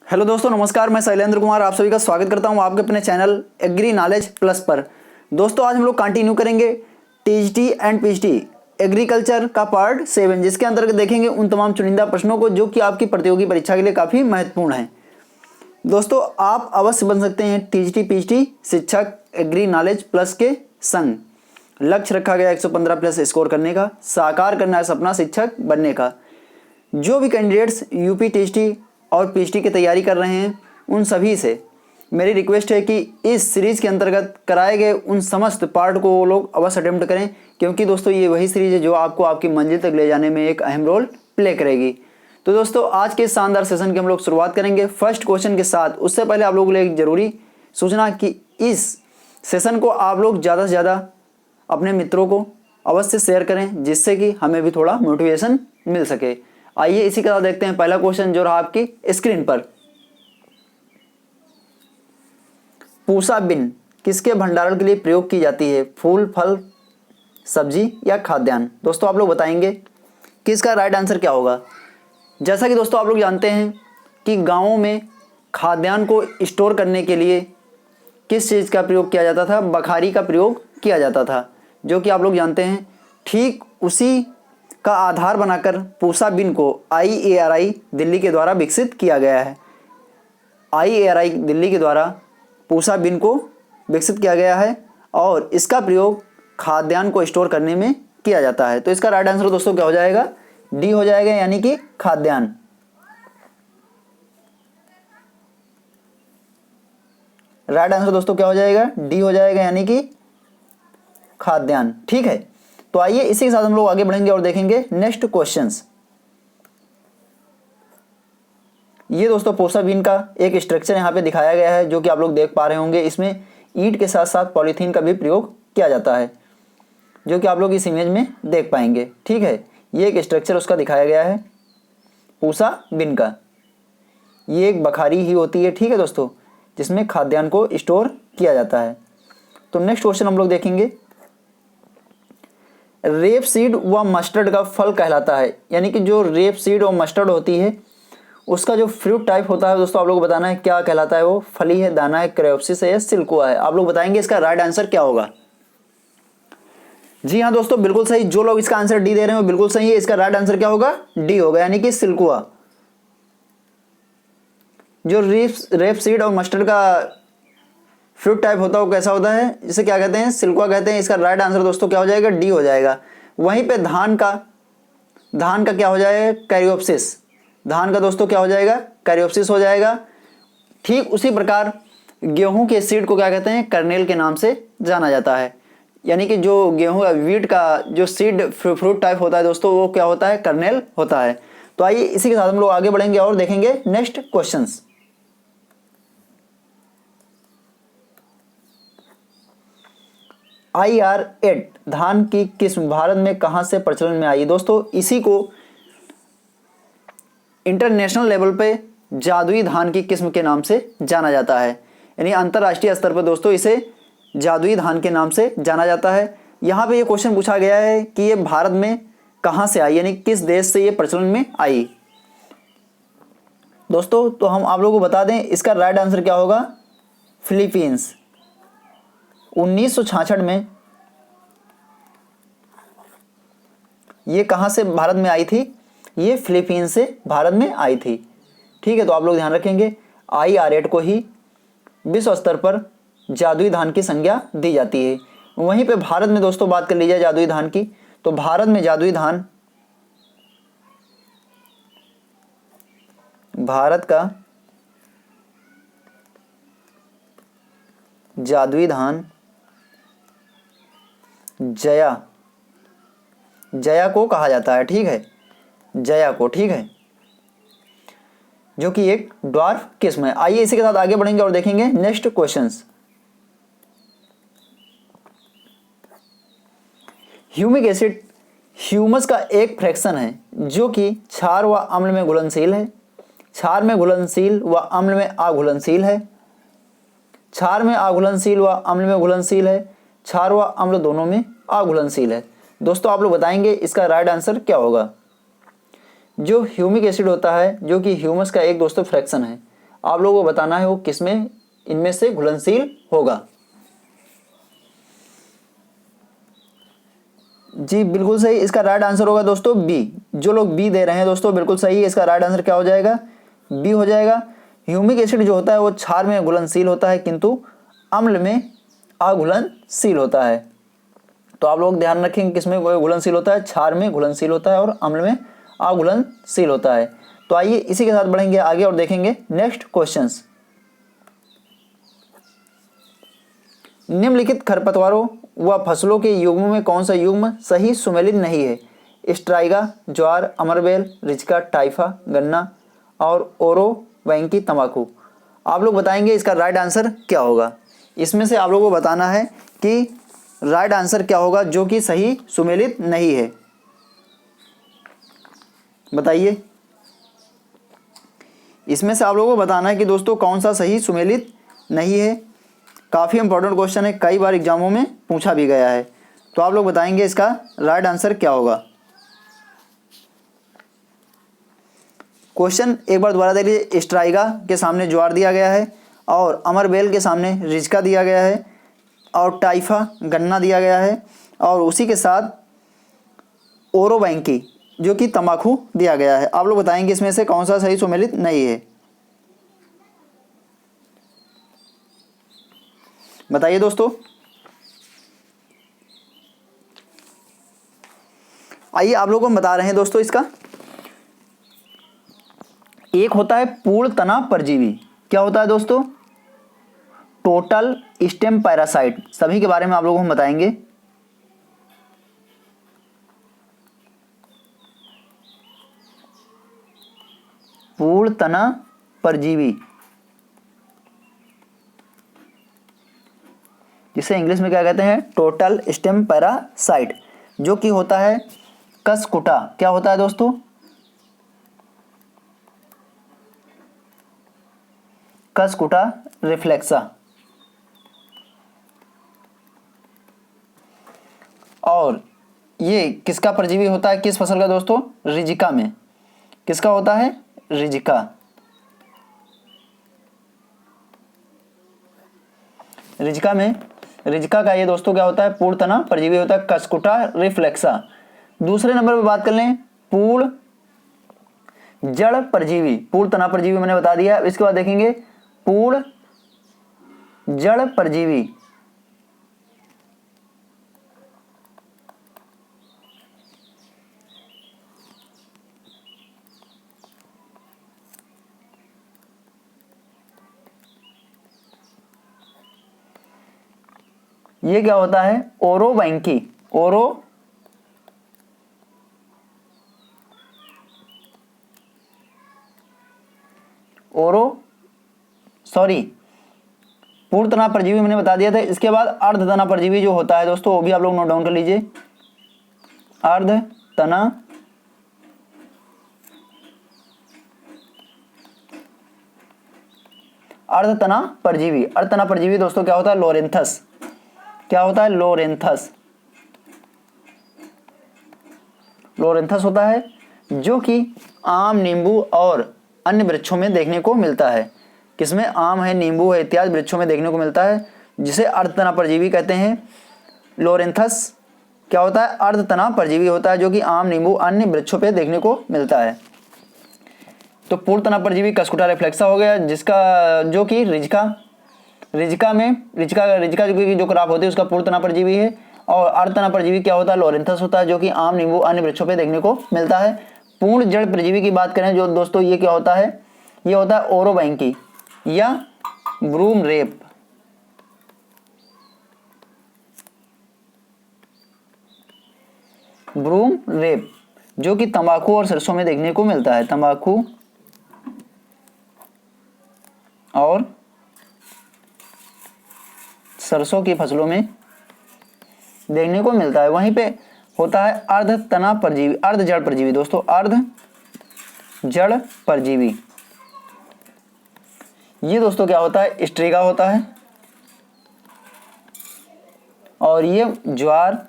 Hello दोस्तों, नमस्कार। मैं शैलेंद्र कुमार आप सभी का स्वागत करता हूं आपके अपने चैनल एग्री नॉलेज प्लस पर। दोस्तों, आज हम लोग कंटिन्यू करेंगे टीजीटी एंड पीजीटी एग्रीकल्चर का पार्ट 7, जिसके अंतर्गत देखेंगे उन तमाम चुनिंदा प्रश्नों को जो कि आपकी प्रतियोगी परीक्षा के लिए काफ़ी महत्वपूर्ण है। दोस्तों, आप अवश्य बन सकते हैं टीजीटी पीजीटी शिक्षक एग्री नॉलेज प्लस के संग। लक्ष्य रखा गया 115 प्लस स्कोर करने का, साकार करना है सपना शिक्षक बनने का। जो भी कैंडिडेट्स यूपी टीजीटी और पीजीटी की तैयारी कर रहे हैं, उन सभी से मेरी रिक्वेस्ट है कि इस सीरीज़ के अंतर्गत कराए गए उन समस्त पार्ट को वो लोग अवश्य अटेम्प्ट करें, क्योंकि दोस्तों ये वही सीरीज़ है जो आपको आपकी मंजिल तक ले जाने में एक अहम रोल प्ले करेगी। तो दोस्तों, आज के शानदार सेशन की हम लोग शुरुआत करेंगे फर्स्ट क्वेश्चन के साथ। उससे पहले आप लोगों के लिए एक ज़रूरी सूचना कि इस सेशन को आप लोग ज़्यादा से ज़्यादा अपने मित्रों को अवश्य शेयर करें, जिससे कि हमें भी थोड़ा मोटिवेशन मिल सके। आइए इसी के साथ देखते हैं पहला क्वेश्चन जो रहा आपकी स्क्रीन पर। पूसा बिन किसके भंडारण के लिए प्रयोग की जाती है? फूल, फल, सब्जी या खाद्यान्न? दोस्तों, आप लोग बताएंगे कि इसका राइट आंसर क्या होगा। जैसा कि दोस्तों आप लोग जानते हैं कि गांवों में खाद्यान्न को स्टोर करने के लिए किस चीज़ का प्रयोग किया जाता था? बखारी का प्रयोग किया जाता था, जो कि आप लोग जानते हैं। ठीक उसी का आधार बनाकर पूसा बिन को IARI दिल्ली के द्वारा विकसित किया गया है। IARI दिल्ली के द्वारा पूसा बिन को विकसित किया गया है और इसका प्रयोग खाद्यान्न को स्टोर करने में किया जाता है। तो इसका राइट आंसर दोस्तों क्या हो जाएगा? डी हो जाएगा, यानी कि खाद्यान्न। राइट आंसर दोस्तों क्या हो जाएगा? डी हो जाएगा, यानी कि खाद्यान्न। ठीक है, तो आइए इसी के साथ हम लोग आगे बढ़ेंगे और देखेंगे नेक्स्ट क्वेश्चंस। ये दोस्तों पूसा बीन का एक स्ट्रक्चर यहाँ पे दिखाया गया है, जो कि आप लोग देख पा रहे होंगे। इसमें ईंट के साथ साथ पॉलीथीन का भी प्रयोग किया जाता है, जो कि आप लोग इस इमेज में देख पाएंगे। ठीक है, ये एक स्ट्रक्चर उसका दिखाया गया है पूसा बिन का। ये एक बखारी ही होती है, ठीक है दोस्तों, जिसमें खाद्यान्न को स्टोर किया जाता है। तो नेक्स्ट क्वेश्चन हम लोग देखेंगे। रेप सीड व मस्टर्ड का फल कहलाता है, यानी कि जो रेप सीड और मस्टर्ड होती है उसका जो फ्रूट टाइप होता है दोस्तों, आप लोग बताना है क्या कहलाता है। वो फली है, दाना है, क्रेओप्सिस है या सिल्कुआ है? आप लोग बताएंगे इसका राइट आंसर क्या होगा। जी हाँ दोस्तों, बिल्कुल सही। जो लोग इसका आंसर डी दे रहे हैं वो बिल्कुल सही है। इसका राइट आंसर क्या होगा? डी होगा, यानी कि सिल्कुआ। जो रेप सीड और मस्टर्ड का फ्रूट टाइप होता है वो कैसा होता है? इसे क्या कहते हैं? सिल्कुआ कहते हैं। इसका राइट आंसर दोस्तों क्या हो जाएगा? डी हो जाएगा। वहीं पे धान का क्या हो जाएगा? कैरियोप्सिस। धान का दोस्तों क्या हो जाएगा? कैरियोप्सिस हो जाएगा। ठीक उसी प्रकार गेहूं के सीड को क्या कहते हैं? कर्नेल के नाम से जाना जाता है, यानी कि जो गेहूं वीट का जो सीड फ्रूट टाइप होता है दोस्तों, वो क्या होता है? कर्नेल होता है। तो आइए इसी के साथ हम लोग आगे बढ़ेंगे और देखेंगे नेक्स्ट क्वेश्चंस। IR8 धान की किस्म भारत में कहां से प्रचलन में आई? दोस्तों, इसी को इंटरनेशनल लेवल पे जादुई धान की किस्म के नाम से जाना जाता है, यानी अंतर्राष्ट्रीय स्तर पर दोस्तों इसे जादुई धान के नाम से जाना जाता है। यहाँ पे ये क्वेश्चन पूछा गया है कि ये भारत में कहां से आई, यानी किस देश से ये प्रचलन में आई। दोस्तों, तो हम आप लोगों को बता दें इसका राइट आंसर क्या होगा? फिलीपींस। 1966 में ये कहां से भारत में आई थी? ये फिलीपींस से भारत में आई थी। ठीक है, तो आप लोग ध्यान रखेंगे IR8 को ही विश्व स्तर पर जादुई धान की संज्ञा दी जाती है। वहीं पे भारत में दोस्तों बात कर लीजिए जादुई धान की, तो भारत में भारत का जादुई धान जया को कहा जाता है। ठीक है, जया को। ठीक है, जो कि एक ड्वार्फ किस्म है। आइए इसी के साथ आगे बढ़ेंगे और देखेंगे next questions. Humic acid humus का एक फ्रैक्शन है जो कि क्षार व अम्ल में घुलनशील है, क्षार में घुलनशील व अम्ल में अघुलनशील है, क्षार में अघुलनशील व अम्ल में घुलनशील है, क्षार व अम्ल दोनों में अघुलनशील है। दोस्तों, आप लोग बताएंगे इसका राइट आंसर क्या होगा। जो ह्यूमिक एसिड होता है, जो कि ह्यूमस का एक दोस्तों फ्रैक्शन है, आप लोगों को बताना है वो किसमें इनमें से घुलनशील होगा। जी बिल्कुल सही, इसका राइट आंसर होगा दोस्तों बी। जो लोग बी दे रहे हैं दोस्तों बिल्कुल सही है, इसका राइट आंसर क्या हो जाएगा, बी हो जाएगा। ह्यूमिक एसिड जो होता है वो क्षार में घुलनशील होता है किंतु अम्ल में अघुलनशील होता है। तो आप लोग ध्यान रखेंगे किसमें घुलनशील होता है, क्षार में घुलनशील होता है और अम्ल में अघुलनशील होता है। तो आइए इसी के साथ बढ़ेंगे आगे और देखेंगे नेक्स्ट क्वेश्चंस। निम्नलिखित खरपतवारों व फसलों के युग्म में कौन सा युग्म सही सुमेलित नहीं है, स्ट्राइगा, ज्वार, अमरबेल, रिचका, टाइफा, गन्ना और ओरोवैंकी तंबाकू। आप लोग बताएंगे इसका राइट आंसर क्या होगा। इसमें से आप लोगों को बताना है कि राइट आंसर क्या होगा जो कि सही सुमेलित नहीं है, बताइए। इसमें से आप लोगों को बताना है कि दोस्तों कौन सा सही सुमेलित नहीं है। काफ़ी इंपॉर्टेंट क्वेश्चन है, कई बार एग्जामों में पूछा भी गया है। तो आप लोग बताएंगे इसका राइट आंसर क्या होगा। क्वेश्चन एक बार दोबारा देख लीजिए। स्ट्राइगा के सामने ज्वार दिया गया है और अमरबेल के सामने रिचका दिया गया है और टाइफा गन्ना दिया गया है और उसी के साथ ओरोवैंकी जो कि तंबाकू दिया गया है। आप लोग बताएंगे इसमें से कौन सा सही सुमेलित नहीं है, बताइए दोस्तों। आइए आप लोगों को हम बता रहे हैं दोस्तों इसका। एक होता है पूर्ण तना परजीवी, क्या होता है दोस्तों, टोटल स्टेम पैरासाइट, सभी के बारे में आप लोगों को हम बताएंगे। पूर्ण तना परजीवी जिसे इंग्लिश में क्या कहते हैं, टोटल स्टेम पैरासाइट, जो कि होता है कसकुटा, क्या होता है दोस्तों, कसकुटा रिफ्लेक्सा। और ये किसका परजीवी होता है, किस फसल का दोस्तों, रिजिका में। किसका होता है, रिजिका। रिजिका में, रिजिका का ये दोस्तों क्या होता है, पूर्ण तना परजीवी होता है, कसकुटा रिफ्लेक्सा। दूसरे नंबर पे बात कर लें पूर्ण जड़ परजीवी, पूर्ण तना परजीवी मैंने बता दिया। इसके बाद देखेंगे पूर्ण जड़ परजीवी। ये क्या होता है, ओरोवैंकी, पूर्ण तना परजीवी मैंने बता दिया था। इसके बाद अर्ध तना परजीवी जो होता है दोस्तों, वो भी आप लोग नोट डाउन कर लीजिए। अर्ध तना अर्धतना परजीवी, अर्धतना परजीवी दोस्तों क्या होता है, लोरेंथस। क्या होता है, लोरेंथस। लोरेंथस होता है जो कि आम, नींबू और अन्य वृक्षों में देखने को मिलता है। किसमें, आम है, नींबू है इत्यादि वृक्षों में देखने को मिलता है, जिसे अर्धतना परजीवी कहते हैं। लोरेंथस क्या होता है, अर्धतना परजीवी होता है जो कि आम, नींबू अन्य वृक्षों पे देखने को मिलता है। तो पूर्ण तना परजीवी कसकुटा रिफ्लेक्सा हो गया, जिसका जो कि रिजिका में रिजिका जो क्रॉप होती है उसका पूर्ण तना परजीवी है। और अर्धतना परजीवी क्या होता है, लोरेंथस होता है जो कि आम, नींबू अन्य वृक्षों पे देखने को मिलता है। पूर्ण जड़ परजीवी की बात करें जो दोस्तों, ये क्या होता है, ये होता है ओरोवैंकी या ब्रूम रेप। ब्रूम रेप जो कि तंबाकू और सरसों में देखने को मिलता है, तंबाकू और सरसों की फसलों में देखने को मिलता है। वहीं पे होता है अर्ध तना परजीवी, अर्ध जड़ परजीवी दोस्तों, अर्ध जड़ परजीवी। ये दोस्तों क्या होता है, स्ट्रिगा होता है और ये ज्वार,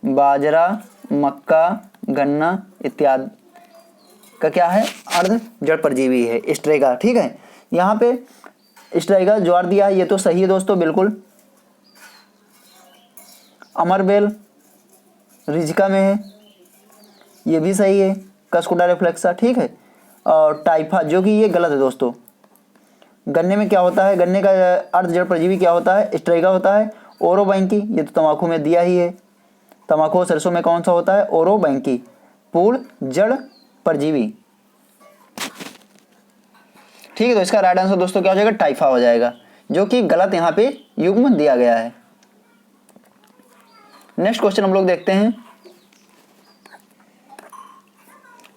बाजरा, मक्का, गन्ना इत्यादि का क्या है, अर्ध जड़ परजीवी है स्ट्रेगा। ठीक है, यहाँ पे स्ट्रेगा ज्वार दिया है, ये तो सही है दोस्तों बिल्कुल। अमरबेल रिजिका में है, ये भी सही है। कस्कुडा रिफ्लेक्सा, ठीक है। और टाइफा, जो कि ये गलत है दोस्तों। गन्ने में क्या होता है, गन्ने का अर्ध जड़ परजीवी क्या होता है, स्ट्रेगा होता है। ओरोबैंकी, ये तो तंबाकू में दिया ही है। तंबाकू और सरसों में कौन सा होता है, ओरोबैंकी, पूर्ण जड़ परजीवी। ठीक है, तो इसका राइट आंसर दोस्तों क्या हो जाएगा, टाइफा हो जाएगा, जो कि गलत यहाँ पे युग्म दिया गया है। नेक्स्ट क्वेश्चन हम लोग देखते हैं।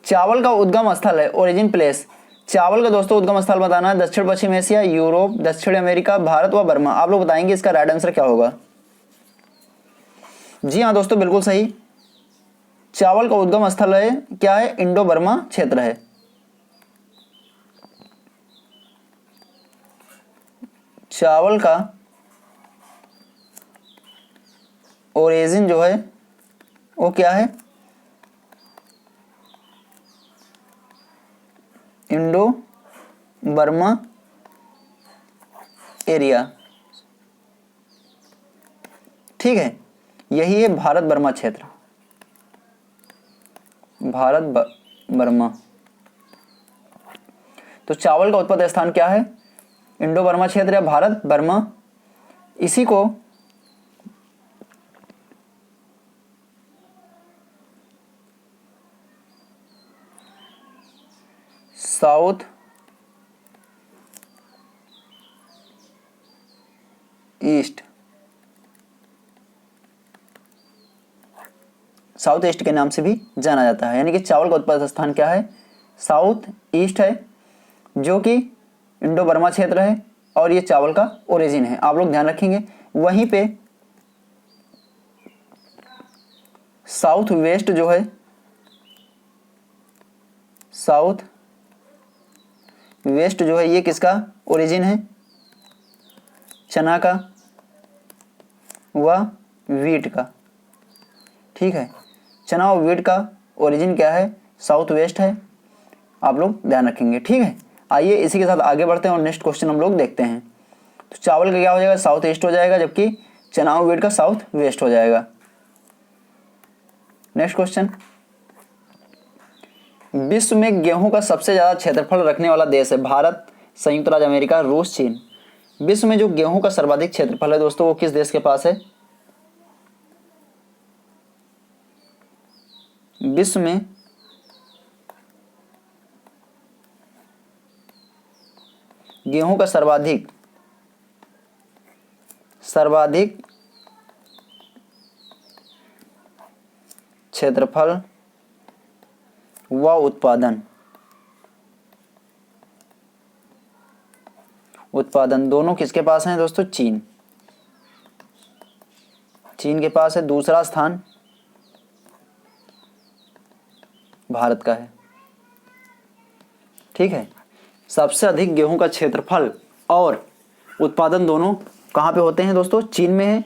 चावल का उद्गम स्थल है, ओरिजिन प्लेस। चावल का दोस्तों उद्गम स्थल बताना है, दक्षिण पश्चिम एशिया, यूरोप, दक्षिण अमेरिका, भारत व बर्मा। आप लोग बताएंगे इसका राइट आंसर क्या होगा। जी हाँ दोस्तों, बिल्कुल सही। चावल का उद्गम स्थल है क्या है, इंडो बर्मा क्षेत्र है। चावल का ओरिजिन जो है वो क्या है, इंडो बर्मा एरिया। ठीक है, यही है भारत बर्मा क्षेत्र, भारत बर्मा। तो चावल का उत्पत्ति स्थान क्या है, इंडो बर्मा क्षेत्र या भारत बर्मा। इसी को साउथ ईस्ट, साउथ ईस्ट के नाम से भी जाना जाता है। यानी कि चावल का उत्पादक स्थान क्या है, साउथ ईस्ट है, जो कि इंडो बर्मा क्षेत्र है और ये चावल का ओरिजिन है। आप लोग ध्यान रखेंगे। वहीं पे साउथ वेस्ट जो है, साउथ वेस्ट जो है ये किसका ओरिजिन है, चना का व वीट का। ठीक है, चना और वीट का ओरिजिन क्या है, साउथ वेस्ट है। आप लोग ध्यान रखेंगे। ठीक है, आइए इसी के साथ आगे बढ़ते हैं और नेक्स्ट क्वेश्चन हम लोग देखते हैं। तो चावल का क्या हो जाएगा, साउथ ईस्ट हो जाएगा, जबकि चना और वीट का साउथ वेस्ट हो जाएगा। नेक्स्ट क्वेश्चन, विश्व में गेहूं का सबसे ज्यादा क्षेत्रफल रखने वाला देश है, भारत, संयुक्त राज्य अमेरिका, रूस, चीन। विश्व में जो गेहूं का सर्वाधिक क्षेत्रफल है दोस्तों वो किस देश के पास है, विश्व में गेहूं का सर्वाधिक क्षेत्रफल व उत्पादन दोनों किसके पास हैं दोस्तों, चीन के पास है। दूसरा स्थान भारत का है। ठीक है, सबसे अधिक गेहूं का क्षेत्रफल और उत्पादन दोनों कहां पे होते हैं दोस्तों, चीन में है।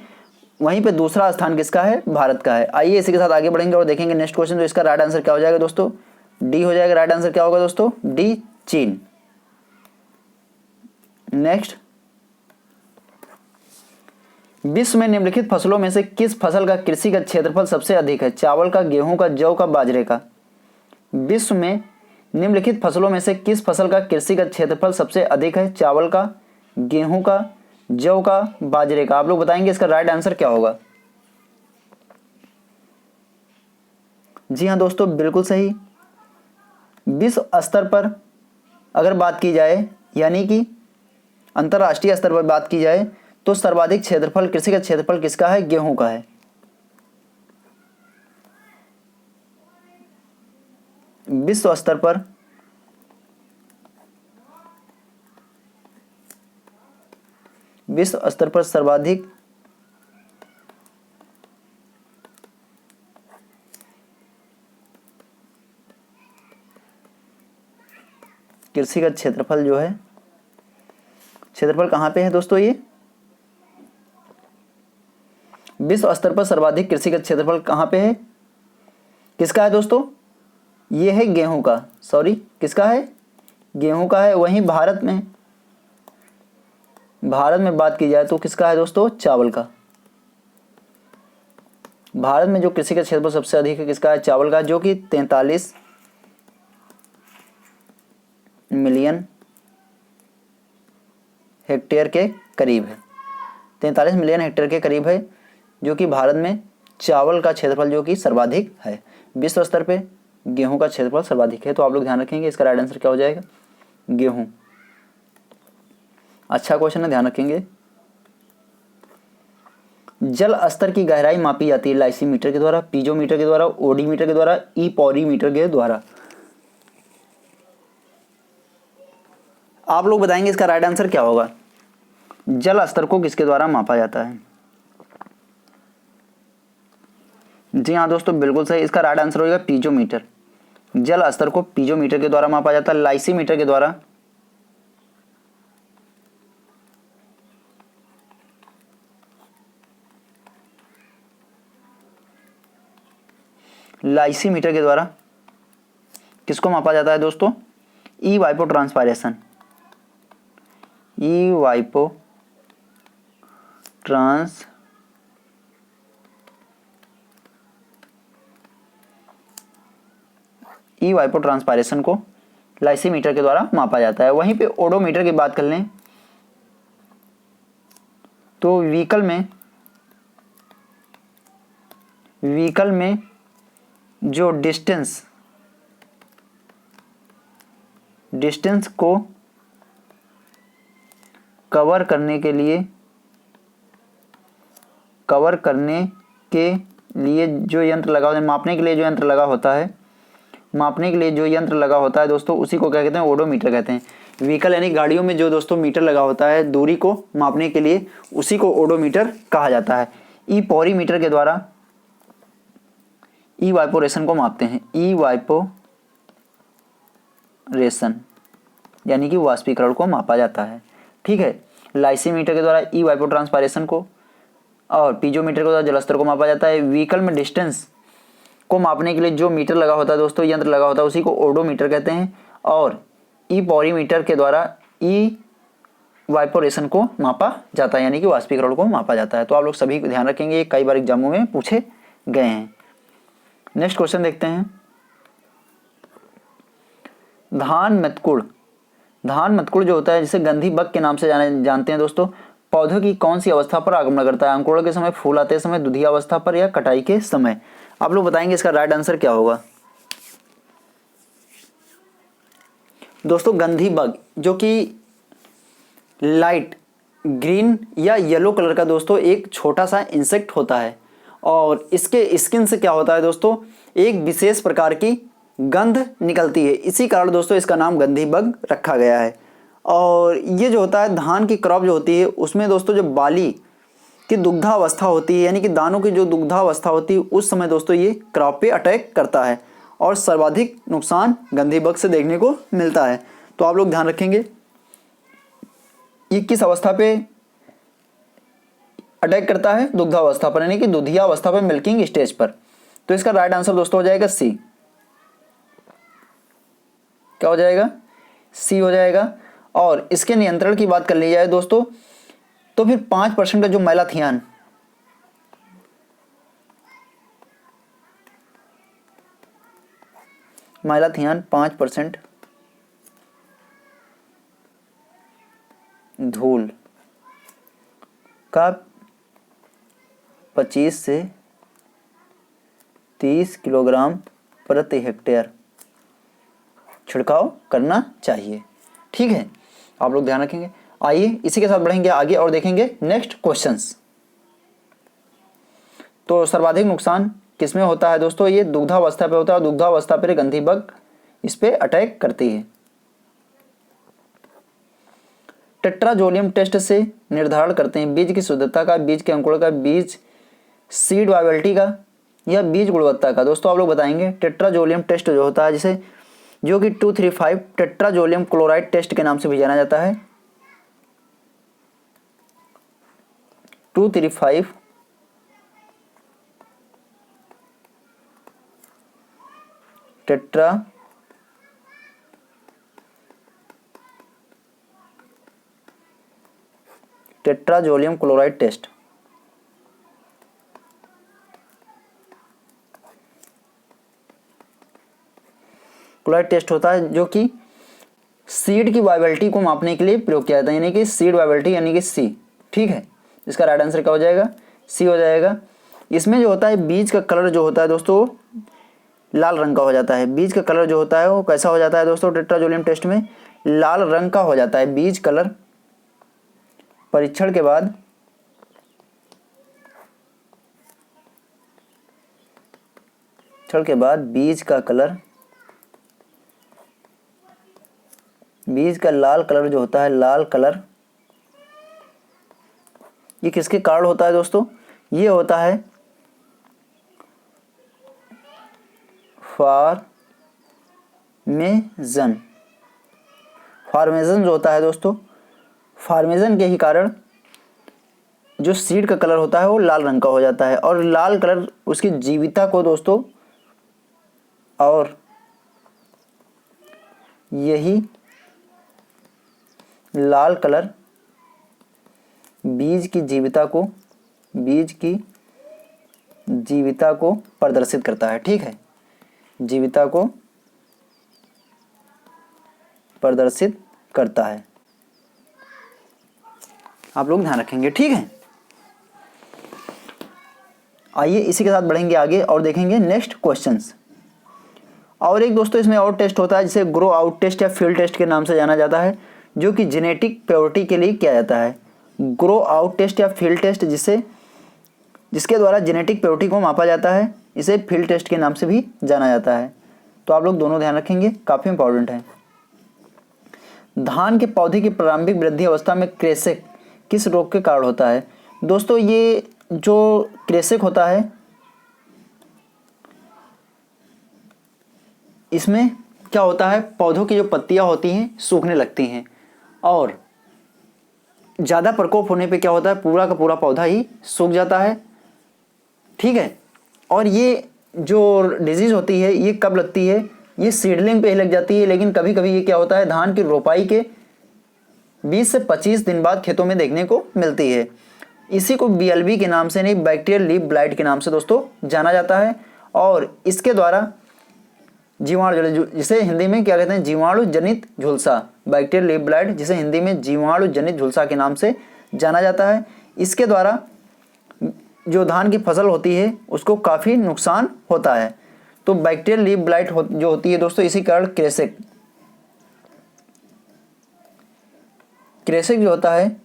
वहीं पे दूसरा स्थान किसका है, भारत का है। आइए इसी के साथ आगे बढ़ेंगे और देखेंगे नेक्स्ट क्वेश्चन। तो इसका राइट आंसर क्या हो जाएगा दोस्तों, डी हो जाएगा। राइट आंसर क्या होगा दोस्तों, डी, चीन। नेक्स्ट, विश्व में निम्नलिखित फसलों में से किस फसल का कृषिगत क्षेत्रफल सबसे अधिक है, चावल का, गेहूं का, जौ का, बाजरे का। विश्व में निम्नलिखित फसलों में से किस फसल का कृषिगत क्षेत्रफल सबसे अधिक है, चावल का, गेहूं का, जौ का, बाजरे का। आप लोग बताएंगे इसका राइट आंसर क्या होगा। जी हाँ दोस्तों, बिल्कुल सही। विश्व स्तर पर अगर बात की जाए, यानी कि अंतरराष्ट्रीय स्तर पर बात की जाए, तो सर्वाधिक क्षेत्रफल, कृषिगत क्षेत्रफल किसका है, गेहूं का है। विश्व स्तर पर सर्वाधिक कृषिगत क्षेत्रफल जो है, क्षेत्रफल कहां पे है दोस्तों, ये विश्व स्तर पर सर्वाधिक कृषिगत क्षेत्रफल कहां पे है, किसका है दोस्तों, ये है गेहूं का, सॉरी किसका है, गेहूं का है। वहीं भारत में बात की जाए तो किसका है दोस्तों, चावल का। भारत में जो कृषि का क्षेत्रफल सबसे अधिक है किसका है, चावल का, जो कि 43 मिलियन हेक्टेयर के करीब है। 43 मिलियन हेक्टेयर के करीब है, जो कि भारत में चावल का क्षेत्रफल जो कि सर्वाधिक है। विश्व स्तर पे गेहूं का क्षेत्रफल सर्वाधिक है। तो आप लोग ध्यान रखेंगे इसका राइट आंसर क्या हो जाएगा, गेहूं। अच्छा क्वेश्चन है, ध्यान रखेंगे। जल स्तर की गहराई मापी जाती है लाइसीमीटर के द्वारा, पीजोमीटर के द्वारा, ओडीमीटर के द्वारा, पोरीमीटर के द्वारा। आप लोग बताएंगे इसका राइट आंसर क्या होगा। जल स्तर को किसके द्वारा मापा जाता है। जी हाँ दोस्तों, बिल्कुल सही। इसका राइट आंसर होगा पीजोमीटर। जल स्तर को पीजोमीटर के द्वारा मापा जाता है, लाइसीमीटर के द्वारा किसको मापा जाता है दोस्तों, वाइपो ट्रांसपायरेशन। वाइपो ट्रांसपायरेशन को लाइसीमीटर के द्वारा मापा जाता है। वहीं पे ओडोमीटर की बात कर लें तो व्हीकल में जो डिस्टेंस को कवर करने के लिए जो यंत्र लगा होता है, मापने के लिए जो यंत्र लगा होता है दोस्तों, उसी को क्या कहते हैं, ओडोमीटर कहते हैं। व्हीकल यानी गाड़ियों में जो दोस्तों मीटर लगा होता है दूरी को मापने के लिए, उसी को ओडोमीटर कहा जाता है। पोरीमीटर के द्वारा इवापोरेशन को मापते हैं। इवापोरेशन यानी कि वाष्पीकरण को मापा जाता है। ठीक है, लाइसीमीटर के द्वारा वाइपो ट्रांसपायरेशन को, और पीजोमीटर के द्वारा जलस्तर को मापा जाता है। व्हीकल में डिस्टेंस को मापने के लिए जो मीटर लगा होता है दोस्तों, यंत्र लगा होता है, उसी को ओडोमीटर कहते हैं। और पोरीमीटर के द्वारा वाइपोरेशन को मापा जाता है, यानी कि वाष्पीकरण को मापा जाता है। तो आप लोग सभी ध्यान रखेंगे, ये कई बार एग्जामों में पूछे गए हैं। नेक्स्ट क्वेश्चन देखते हैं। धान मतकुड़ जो होता है, जिसे गंधी बग के नाम से जानते हैं दोस्तों, पौधों की कौन सी अवस्था पर आगमन करता है, अंकुरण के समय, फूल आते समय, दुधिया अवस्था पर, या कटाई के समय। आप लोग बताएंगे इसका राइट आंसर क्या होगा। दोस्तों गंधी बग जो कि लाइट ग्रीन या येलो कलर का दोस्तों एक छोटा सा इंसेक्ट होता है, और इसके स्किन से क्या होता है दोस्तों, एक विशेष प्रकार की गंध निकलती है। इसी कारण दोस्तों इसका नाम गंधी बग रखा गया है। और ये जो होता है, धान की क्रॉप जो होती है उसमें दोस्तों जो बाली की दुग्धावस्था होती है, यानी कि दानों की जो दुग्धावस्था होती है, उस समय दोस्तों ये क्रॉप पे अटैक करता है, और सर्वाधिक नुकसान गंधी बग से देखने को मिलता है। तो आप लोग ध्यान रखेंगे ये किस अवस्था पे अटैक करता है, दुग्धावस्था पर, यानी कि दुधिया अवस्था पर, मिल्किंग स्टेज पर। तो इसका राइट आंसर दोस्तों हो जाएगा सी। क्या हो जाएगा, सी हो जाएगा। और इसके नियंत्रण की बात कर ली जाए दोस्तों, तो फिर 5% का जो मैलाथियन, मैलाथियन 5% धूल का 25 से 30 किलोग्राम प्रति हेक्टेयर छिड़काव करना चाहिए। ठीक है, आप लोग ध्यान रखेंगे। आइए इसी के साथ बढ़ेंगे आगे और देखेंगे नेक्स्ट क्वेश्चंस। तो सर्वाधिक नुकसान किसमें होता है दोस्तों, ये दुग्धावस्था पे होता है, और दुग्धावस्था पर गंधी बग इस पे अटैक करती है। टेट्राजोलियम टेस्ट से निर्धारण करते हैं बीज की शुद्धता का, बीज के अंकुरण का, बीज सीड वायबिलिटी का, या बीज गुणवत्ता का। दोस्तों आप लोग बताएंगे टेट्राजोलियम टेस्ट जो होता है, जिसे जो कि 235 टेट्राजोलियम क्लोराइड टेस्ट के नाम से भी जाना जाता है। 235 235 tetra tetrazolium chloride test. Chloride test होता है जो कि सीड की वाइबिलिटी को मापने के लिए प्रयोग किया जाता है, यानी कि सीड वाइबिलिटी यानी कि सी। ठीक है, इसका राइट आंसर क्या हो जाएगा? सी हो जाएगा। इसमें जो होता है बीज का कलर जो होता है दोस्तों लाल रंग का हो जाता है। बीज का कलर जो होता है वो कैसा हो जाता है दोस्तों? टेट्राजोलियम टेस्ट में लाल रंग का हो जाता है बीज कलर। परीक्षण के बाद बीज का कलर, बीज का लाल कलर जो होता है, लाल कलर, ये किसके कारण होता है दोस्तों? ये होता है फार्मेजन। फार्मेजन जो होता है दोस्तों, फार्मेजन के ही कारण जो सीड का कलर होता है वो लाल रंग का हो जाता है। और लाल कलर उसकी जीविता को दोस्तों, और यही लाल कलर बीज की जीविता को प्रदर्शित करता है। ठीक है, जीविता को प्रदर्शित करता है, आप लोग ध्यान रखेंगे। ठीक है, आइए इसी के साथ बढ़ेंगे आगे और देखेंगे नेक्स्ट क्वेश्चंस। और एक दोस्तों इसमें और टेस्ट होता है जिसे ग्रो आउट टेस्ट या फील्ड टेस्ट के नाम से जाना जाता है, जो कि जेनेटिक प्योरिटी के लिए किया जाता है। ग्रो आउट टेस्ट या फील्ड टेस्ट जिसके द्वारा जेनेटिक प्योरिटी को मापा जाता है, इसे फील्ड टेस्ट के नाम से भी जाना जाता है। तो आप लोग दोनों ध्यान रखेंगे, काफ़ी इंपॉर्टेंट है। धान के पौधे की प्रारंभिक वृद्धि अवस्था में क्रेसेक किस रोग के कारण होता है? दोस्तों ये जो क्रेसेक होता है, इसमें क्या होता है, पौधों की जो पत्तियां होती हैं सूखने लगती हैं, और ज़्यादा प्रकोप होने पे क्या होता है, पूरा का पूरा पौधा ही सूख जाता है। ठीक है, और ये जो डिजीज़ होती है ये कब लगती है? ये सीडलिंग पे ही लग जाती है, लेकिन कभी कभी ये क्या होता है, धान की रोपाई के 20 से 25 दिन बाद खेतों में देखने को मिलती है। इसी को BLB के नाम से नहीं, बैक्टीरियल लीफ ब्लाइट के नाम से दोस्तों जाना जाता है। और इसके द्वारा जीवाणु, जिसे हिंदी में क्या कहते हैं, जीवाणु जनित झुलसा, बैक्टीरियल लीफ ब्लाइट, जिसे हिंदी में जीवाणु जनित झुलसा के नाम से जाना जाता है। इसके द्वारा जो धान की फसल होती है उसको काफ़ी नुकसान होता है। तो बैक्टीरियल लीफ ब्लाइट जो होती है दोस्तों, इसी कारण क्रेसेक जो होता है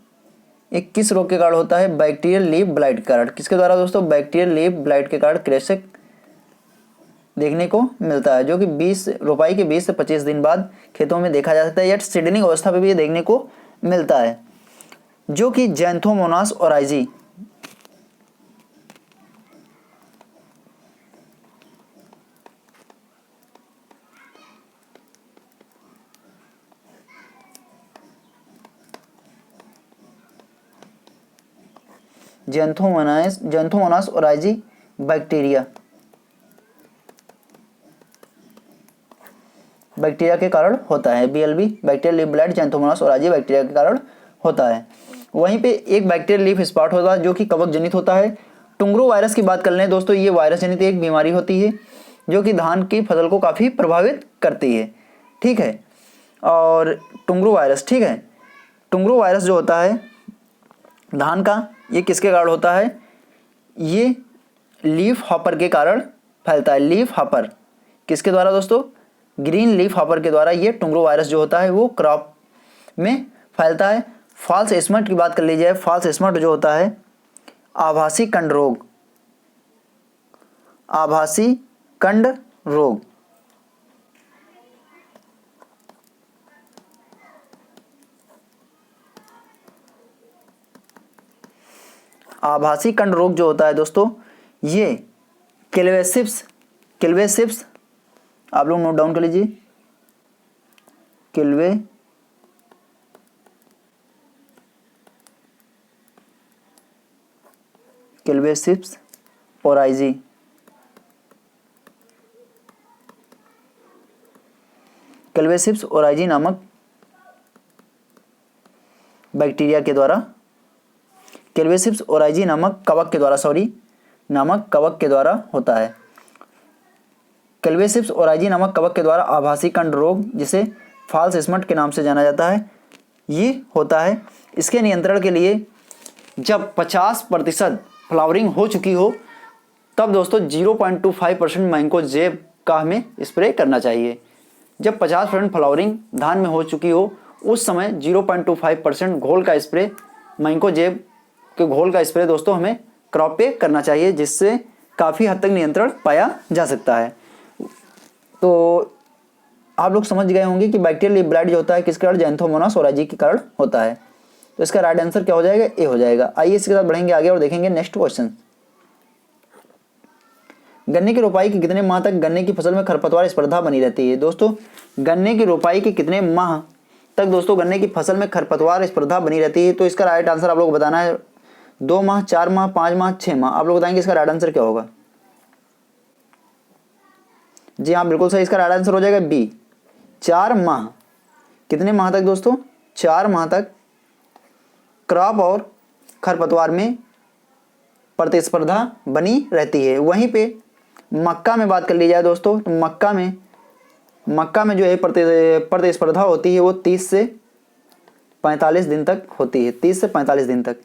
एक किस रोग के कारण होता है? बैक्टीरियल लीफ ब्लाइट के कारण। किसके द्वारा दोस्तों? बैक्टीरियल लीफ ब्लाइट के कारण क्रेसेक देखने को मिलता है, जो कि रोपाई के 20 से 25 दिन बाद खेतों में देखा जा सकता है, या सीडलिंग अवस्था पे भी ये देखने को मिलता है, जो कि Xanthomonas oryzae Xanthomonas oryzae bacteria के कारण होता है। BLB bacterial leaf blight Xanthomonas oryzae bacteria के कारण होता है। वहीं पे एक बैक्टीरियल लीफ स्पॉट होता है जो कि कवक जनित होता है। टुंगरो वायरस की बात कर लें दोस्तों, ये वायरस जनित एक बीमारी होती है जो कि धान की फसल को काफ़ी प्रभावित करती है। ठीक है, और टुंगरो वायरस, ठीक है, टुंगरो वायरस जो होता है धान का, ये किसके कारण होता है? ये लीफ हॉपर के कारण फैलता है। लीफ हॉपर किसके द्वारा दोस्तों? ग्रीन लीफ हॉपर के द्वारा ये टुंगरो वायरस जो होता है वो क्रॉप में फैलता है। फॉल्स स्मट की बात कर ली जाए, फॉल्स स्मट जो होता है आभासी कंड रोग, आभासी कंड रोग, आभासी कंड रोग जो होता है दोस्तों, ये किल्वेसिप्स आप लोग नोट डाउन कर लीजिए, किल्वेसिप्स ओराइजी कैल्वेसिप्स ओराइजी नामक बैक्टीरिया के द्वारा, कैल्वेसिप्स ओराइजी नामक कवक के द्वारा, नामक कवक के द्वारा होता है। कैल्वेसिप्स ओराइजी नामक कवक के द्वारा आभासी कंड रोग, जिसे फॉल्स स्मट के नाम से जाना जाता है, ये होता है। इसके नियंत्रण के लिए जब 50% फ्लावरिंग हो चुकी हो तब दोस्तों 0.25% मैंकोजेब का हमें स्प्रे करना चाहिए। जब 50% फ्लावरिंग धान में हो चुकी हो उस समय 0.25% घोल का स्प्रे, मैंकोजेब के घोल का स्प्रे दोस्तों हमें क्रॉप पे करना चाहिए, जिससे काफ़ी हद तक नियंत्रण पाया जा सकता है। तो आप लोग समझ गए होंगे कि बैक्टीरियल लीफ ब्लाइट जो होता है किसके कारण, जैंथोमोनास ओराइजी के कारण होता है। तो इसका राइट आंसर क्या हो जाएगा, ए हो जाएगा। आइए इसके साथ बढ़ेंगे आगे और देखेंगे नेक्स्ट क्वेश्चन। गन्ने की रोपाई के कितने माह तक गन्ने की फसल में खरपतवार स्पर्धा बनी रहती है। दोस्तों गन्ने की रोपाई के कितने माह तक दोस्तों गन्ने की फसल में खरपतवार स्पर्धा बनी रहती है। तो इसका राइट आंसर आप लोग बताना है, 2 माह, 4 माह, 5 माह, 6 माह। आप लोग बताएंगे इसका राइट आंसर क्या होगा। जी हाँ, बिल्कुल सही, इसका राइट आंसर हो जाएगा बी, 4 माह। कितने माह तक दोस्तों, 4 माह तक क्रॉप और खरपतवार में प्रतिस्पर्धा बनी रहती है। वहीं पे मक्का में बात कर ली जाए दोस्तों, तो मक्का में जो है प्रतिस्पर्धा होती है वो 30 से 45 दिन तक होती है। 30 से 45 दिन तक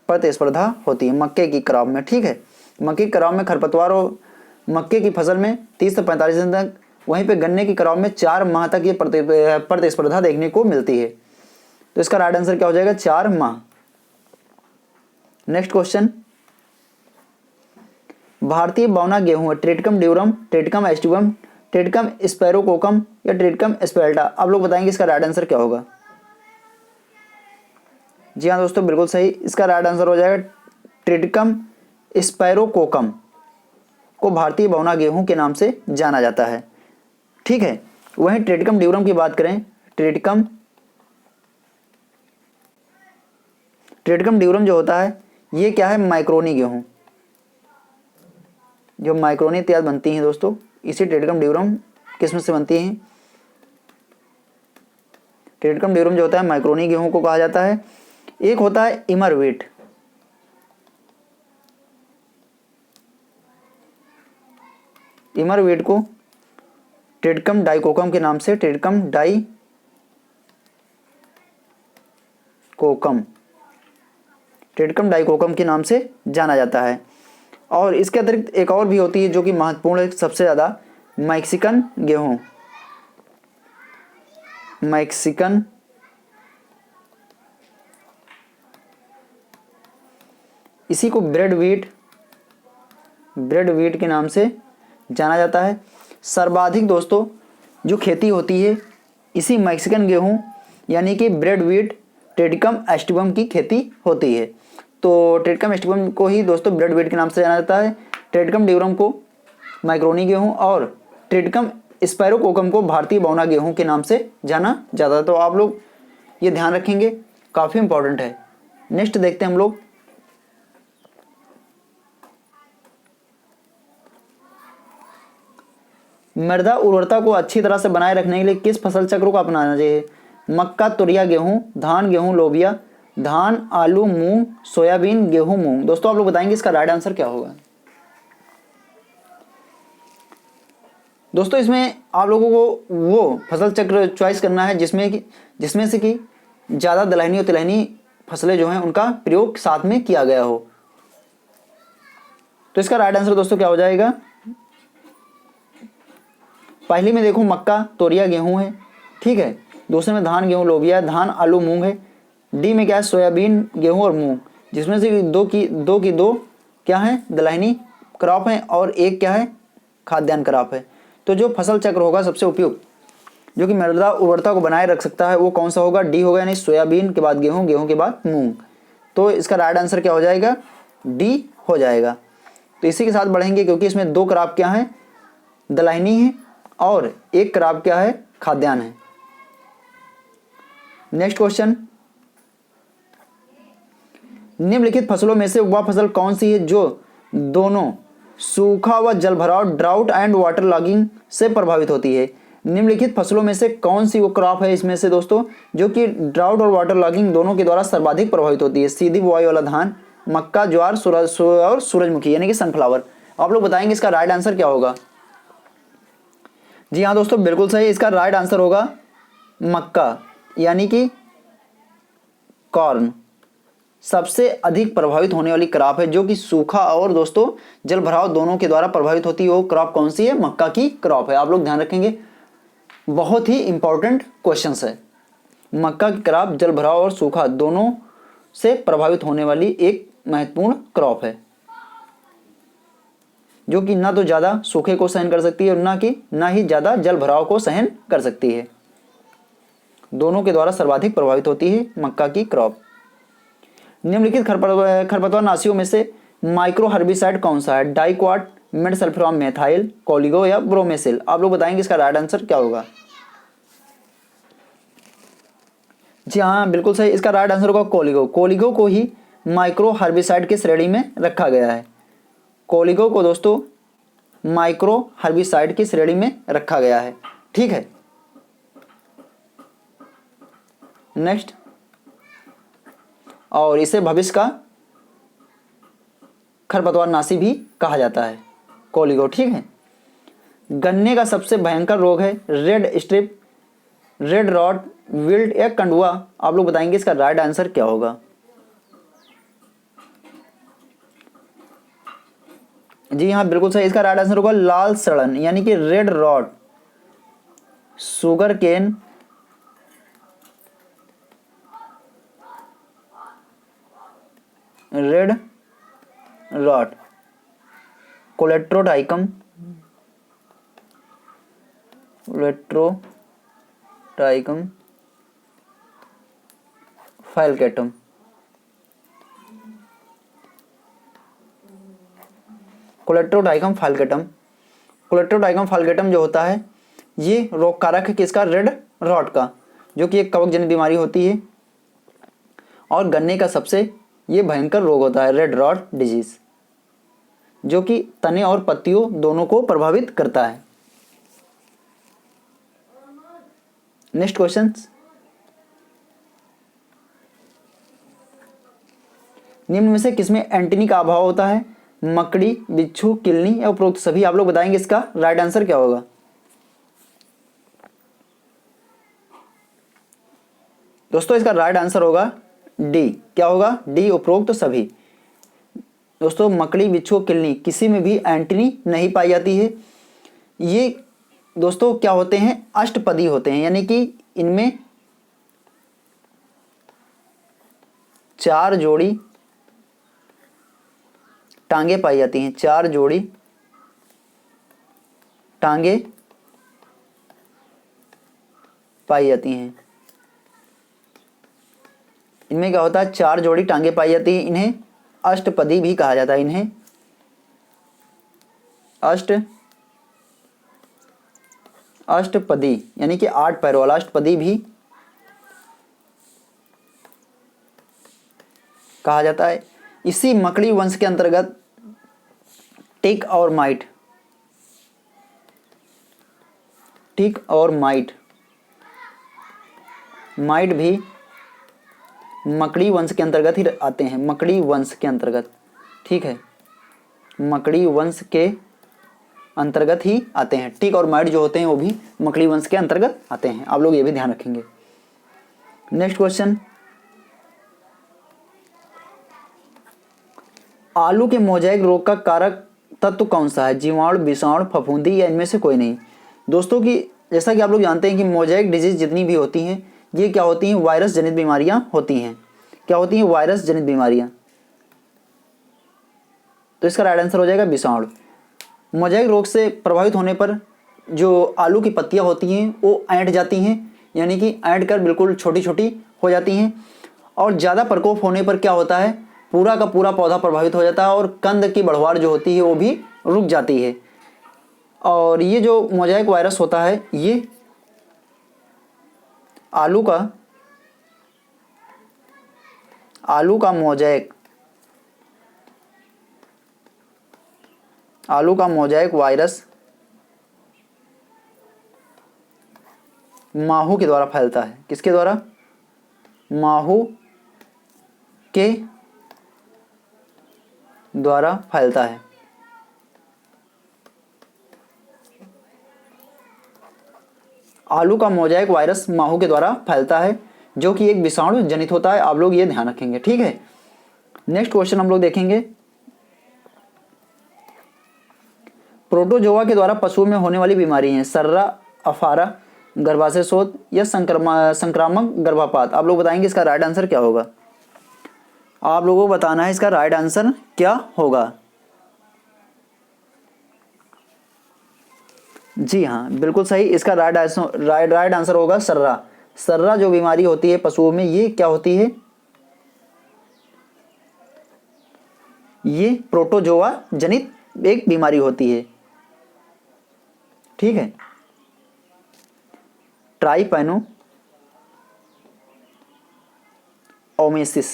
प्रतिस्पर्धा होती है मक्के की क्रॉप में। ठीक है, मक्के की क्रॉप में खरपतवार और मक्के की फसल में 30 से 45 दिन तक, वहीं पे गन्ने की क्रॉप में 4 माह तक ये प्रतिस्पर्धा देखने को मिलती है। तो इसका राइट आंसर क्या हो जाएगा, 4 माह। नेक्स्ट क्वेश्चन, भारतीय बौना गेहूं Triticum durum, Triticum aestivum, Triticum sphaerococcum या ट्रिटिकम स्पेल्टा। आप लोग बताएंगे इसका राइट आंसर क्या होगा। जी हाँ दोस्तों, बिल्कुल सही, इसका राइट आंसर हो जाएगा ट्रिटिकम स्पैरोकोकम को भारतीय बौना गेहूं के नाम से जाना जाता है। ठीक है, वहीं ट्रिटिकम ड्यूरम की बात करें, ट्रिटिकम ड्यूरम जो होता है ये क्या है, माइक्रोनी गेहूं। जो माइक्रोनी इत्यादि बनती हैं दोस्तों, इसी ट्रिटिकम ड्यूरम किस्म से बनती हैं। ट्रिटिकम ड्यूरम जो होता है माइक्रोनी गेहूं को कहा जाता है। एक होता है इमरवीट, इमरवीट को ट्रिटिकम डाइकोकम के नाम से, ट्रिटिकम डाइकोकम के नाम से जाना जाता है। और इसके अतिरिक्त एक और भी होती है जो कि महत्वपूर्ण है सबसे ज़्यादा, मैक्सिकन गेहूं। इसी को ब्रेड वीट के नाम से जाना जाता है। सर्वाधिक दोस्तों जो खेती होती है इसी मैक्सिकन गेहूं यानी कि ब्रेड वीट ट्रिटिकम एस्टिवम की खेती होती है। तो ट्रिटिकम एस्टिवम को ही दोस्तों ब्रेड वीट के नाम से जाना जाता है, ट्रिटिकम ड्यूरम को माइक्रोनी गेहूं और ट्रिटिकम स्पैरोकोकम को भारतीय बौना गेहूं के नाम से जाना जाता है। तो आप लोग ये ध्यान रखेंगे, काफ़ी इंपॉर्टेंट है। नेक्स्ट देखते हैं हम लोग, मृदा उर्वरता को अच्छी तरह से बनाए रखने के लिए किस फसल चक्र को अपनाना चाहिए। मक्का, तुरिया, गेहूं, धान, गेहूं, लोबिया, धान, आलू, मूंग, सोयाबीन, गेहूं, मूंग। दोस्तों आप लोग बताएंगे इसका राइट आंसर क्या होगा। दोस्तों इसमें आप लोगों को वो फसल चक्र चॉइस करना है जिसमें से कि ज़्यादा दलहनी और तिलहनी फसलें जो हैं उनका प्रयोग साथ में किया गया हो। तो इसका राइट आंसर दोस्तों क्या हो जाएगा। पहली में देखो मक्का, तोरिया, गेहूं है। ठीक है, दूसरे में धान, गेहूं, लोबिया, धान, आलू, मूंग है। डी में क्या है, सोयाबीन, गेहूं और मूंग, जिसमें से दो की दो क्या है, दलहनी क्रॉप है और एक क्या है, खाद्यान्न क्रॉप है। तो जो फसल चक्र होगा सबसे उपयुक्त जो कि मृदा उर्वरता को बनाए रख सकता है वो कौन सा होगा, डी होगा, यानी सोयाबीन के बाद गेहूं, गेहूं के बाद मूंग। तो इसका राइट आंसर क्या हो जाएगा, डी हो जाएगा। तो इसी के साथ बढ़ेंगे क्योंकि इसमें 2 क्रॉप क्या है, दलहनी है और एक क्रॉप क्या है, खाद्यान्न है। नेक्स्ट क्वेश्चन, निम्नलिखित फसलों में से वह फसल कौन सी है जो दोनों सूखा व जलभराव ड्राउट एंड वाटर लॉगिंग से प्रभावित होती है। निम्नलिखित फसलों में से कौन सी वो क्रॉप है इसमें से दोस्तों जो कि ड्राउट और वाटर लॉगिंग दोनों के द्वारा सर्वाधिक प्रभावित होती है? सीधी बुआई वाला धान, मक्का, ज्वार और सूरजमुखी यानी कि सनफ्लावर। आप लोग बताएंगे इसका राइट आंसर क्या होगा? जी हाँ दोस्तों, बिल्कुल सही। इसका राइट आंसर होगा मक्का यानी कि कॉर्न। सबसे अधिक प्रभावित होने वाली क्रॉप है जो कि सूखा और दोस्तों जल भराव दोनों के द्वारा प्रभावित होती है। वो क्रॉप कौन सी है? मक्का की क्रॉप है। आप लोग ध्यान रखेंगे, बहुत ही इंपॉर्टेंट क्वेश्चन है। मक्का की क्रॉप जल भराव और सूखा दोनों से प्रभावित होने वाली एक महत्वपूर्ण क्रॉप है जो कि ना तो ज्यादा सूखे को सहन कर सकती है और ना ही ज्यादा जल भराव को सहन कर सकती है। दोनों के द्वारा सर्वाधिक प्रभावित होती है मक्का की क्रॉप। निम्नलिखित खरपतवार नाशियों में से माइक्रो हर्बिसाइड कौन सा है? डाइक्वाट, मेटसल्फेराम मेथाइल, कोलिगो या ब्रोमेसिल? आप लोग बताएंगे इसका राइट आंसर क्या होगा? जी हाँ, बिल्कुल सही। इसका राइट आंसर होगा कोलिगो। कोलिगो को ही माइक्रो हर्बिसाइड की श्रेणी में रखा गया है। कोलिगो को दोस्तों माइक्रो हर्बिसाइड की श्रेणी में रखा गया है। ठीक है, नेक्स्ट। और इसे भविष्य का खरपतवार नाशी भी कहा जाता है कोलिगो। ठीक है। गन्ने का सबसे भयंकर रोग है red stripe, red rot, wilt या कंडुआ? आप लोग बताएंगे इसका राइट आंसर क्या होगा? जी हाँ, बिल्कुल सही। इसका राइट आंसर होगा लाल सड़न यानी कि red rot. Sugar cane, red rot, Colletotrichum, falcatum. Colletotrichum falcatum जो होता है ये रोग कारक है किसका? रेड रॉट का, जो कि एक कवक जनित बीमारी होती है और गन्ने का सबसे ये भयंकर रोग होता है रेड रॉट डिजीज, जो कि तने और पत्तियों दोनों को प्रभावित करता है। Next question. निम्न में से किसमें एंटीनी का अभाव होता है? मकड़ी, बिच्छू, किलनी या उपरोक्त सभी? आप लोग बताएंगे इसका राइट आंसर क्या होगा? दोस्तों इसका राइट आंसर होगा डी। क्या होगा? डी, उपरोक्त सभी। दोस्तों मकड़ी, बिच्छू, किलनी किसी में भी एंटीनी नहीं पाई जाती है। ये दोस्तों क्या होते हैं? अष्टपदी होते हैं, यानी कि इनमें 4 जोड़ी टांगे पाई जाती हैं। 4 जोड़ी टांगे पाई जाती हैं। इनमें क्या होता है? 4 जोड़ी टांगे पाई जाती हैं। इन्हें अष्टपदी भी कहा जाता है। इन्हें अष्टपदी यानी कि 8 पैरों वाला अष्टपदी भी कहा जाता है। इसी मकड़ी वंश के अंतर्गत टिक और माइट भी मकड़ी वंश के अंतर्गत ही आते हैं। मकड़ी वंश के अंतर्गत, ठीक है, मकड़ी वंश के अंतर्गत ही आते हैं। टिक और माइट जो होते हैं वो भी मकड़ी वंश के अंतर्गत आते हैं। आप लोग ये भी ध्यान रखेंगे। Next question. आलू के मोजाइक रोग का कारक तत्व कौन सा है? जीवाणु, विषाणु, फफूंदी या इनमें से कोई नहीं? दोस्तों की जैसा कि आप लोग जानते हैं कि मोजाइक डिजीज जितनी भी होती हैं ये क्या होती हैं? वायरस जनित बीमारियां होती हैं। क्या होती हैं? वायरस जनित बीमारियां। तो इसका राइट आंसर हो जाएगा विषाणु। मोजाइक रोग से प्रभावित होने पर जो आलू की पत्तियां होती हैं वो ऐंठ जाती हैं, यानी कि ऐंठ कर बिल्कुल छोटी छोटी हो जाती हैं। और ज़्यादा प्रकोप होने पर क्या होता है? पूरा का पूरा पौधा प्रभावित हो जाता है और कंद की बढ़वार जो होती है वो भी रुक जाती है। और ये जो मोजाइक वायरस होता है ये आलू का मोजाइक आलू का मोज़ेक वायरस माहू के द्वारा फैलता है। किसके द्वारा? माहू के द्वारा फैलता है। आलू का मोज़ेक वायरस माहू के द्वारा फैलता है, जो कि एक विषाणु जनित होता है। आप लोग ये ध्यान रखेंगे, ठीक है। नेक्स्ट क्वेश्चन हम लोग देखेंगे, प्रोटोजोआ के द्वारा पशुओं में होने वाली बीमारी है सर्रा, अफारा, गर्भाशय शोथ या संक्रामक गर्भपात। आप लोग बताएंगे इसका राइट आंसर क्या होगा। आप लोगों को बताना है इसका राइट आंसर क्या होगा। जी हाँ, बिल्कुल सही। इसका राइट आंसर होगा सर्रा। सर्रा जो बीमारी होती है पशुओं में, ये क्या होती है? ये प्रोटोजोआ जनित एक बीमारी होती है, ठीक है। ट्राइपैनो ओमेसिस,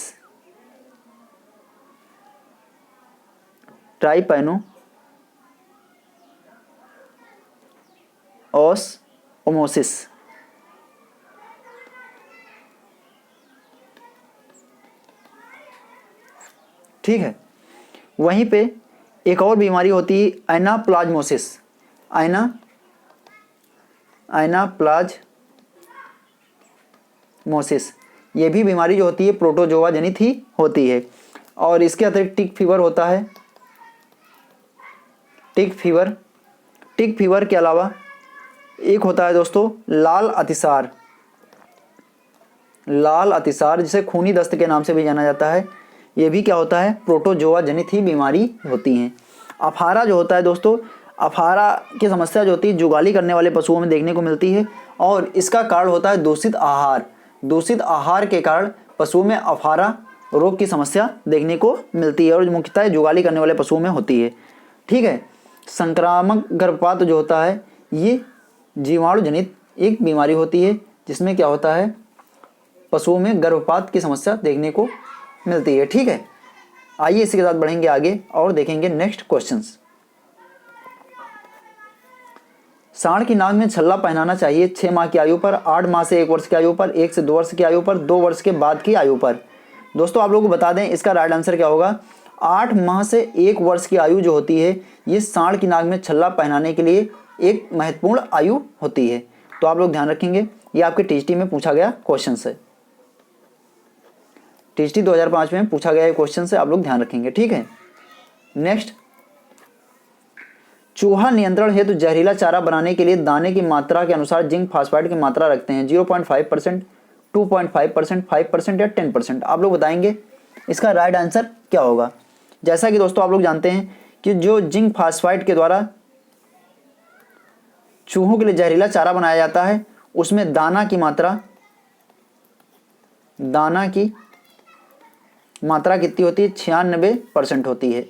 ट्राइपैनो ओमोसिस, ठीक है। वहीं पे एक और बीमारी होती है एनाप्लाज्मोसिस, एनाप्लाज्मोसिस। ये भी बीमारी जो होती है प्रोटोजोआ जनित ही होती है। और इसके अतिरिक्त टिक फीवर होता है। टिक फीवर के अलावा एक होता है दोस्तों लाल अतिसार, जिसे खूनी दस्त के नाम से भी जाना जाता है। ये भी क्या होता है? प्रोटोजोआ जनित ही बीमारी होती हैं। अफारा जो होता है दोस्तों, अफारा की समस्या जो होती है जुगाली करने वाले पशुओं में देखने को मिलती है, और इसका कारण होता है दूषित आहार। दूषित आहार के कारण पशुओं में अफारा रोग की समस्या देखने को मिलती है, और मुख्यतः जुगाली करने वाले पशुओं में होती है, ठीक है। संक्रामक गर्भपात जो होता है, ये जीवाणु जनित एक बीमारी होती है, जिसमें क्या होता है? पशुओं में गर्भपात की समस्या देखने को मिलती है, ठीक है। आइए इसी के साथ बढ़ेंगे आगे और देखेंगे नेक्स्ट क्वेश्चंस। सांड की नाक में छल्ला पहनाना चाहिए 6 माह की आयु पर, 8 माह से 1 वर्ष की आयु पर, 1 से 2 वर्ष की आयु पर, 2 वर्ष के बाद की आयु पर। दोस्तों आप लोगों को बता दें इसका राइट आंसर क्या होगा। 8 माह से 1 वर्ष की आयु जो होती है, ये सांड की नाक में छल्ला पहनाने के लिए एक महत्वपूर्ण आयु होती है। तो आप लोग ध्यान रखेंगे, ये आपके टीएचटी में पूछा गया क्वेश्चन है। टीएचटी 2005 में पूछा गया क्वेश्चन से, आप लोग ध्यान रखेंगे, ठीक है। नेक्स्ट, चूहा नियंत्रण हेतु जहरीला चारा बनाने के लिए दाने की मात्रा के अनुसार जिंक फास्फाइड की मात्रा रखते हैं 0.5%, 2.5%, 5% या 10%। आप लोग बताएंगे इसका राइट आंसर क्या होगा। जैसा कि दोस्तों आप लोग जानते हैं कि जो जिंक फास्फाइड के द्वारा चूहों के लिए जहरीला चारा बनाया जाता है, उसमें दाना की मात्रा कितनी होती है? 96% होती है।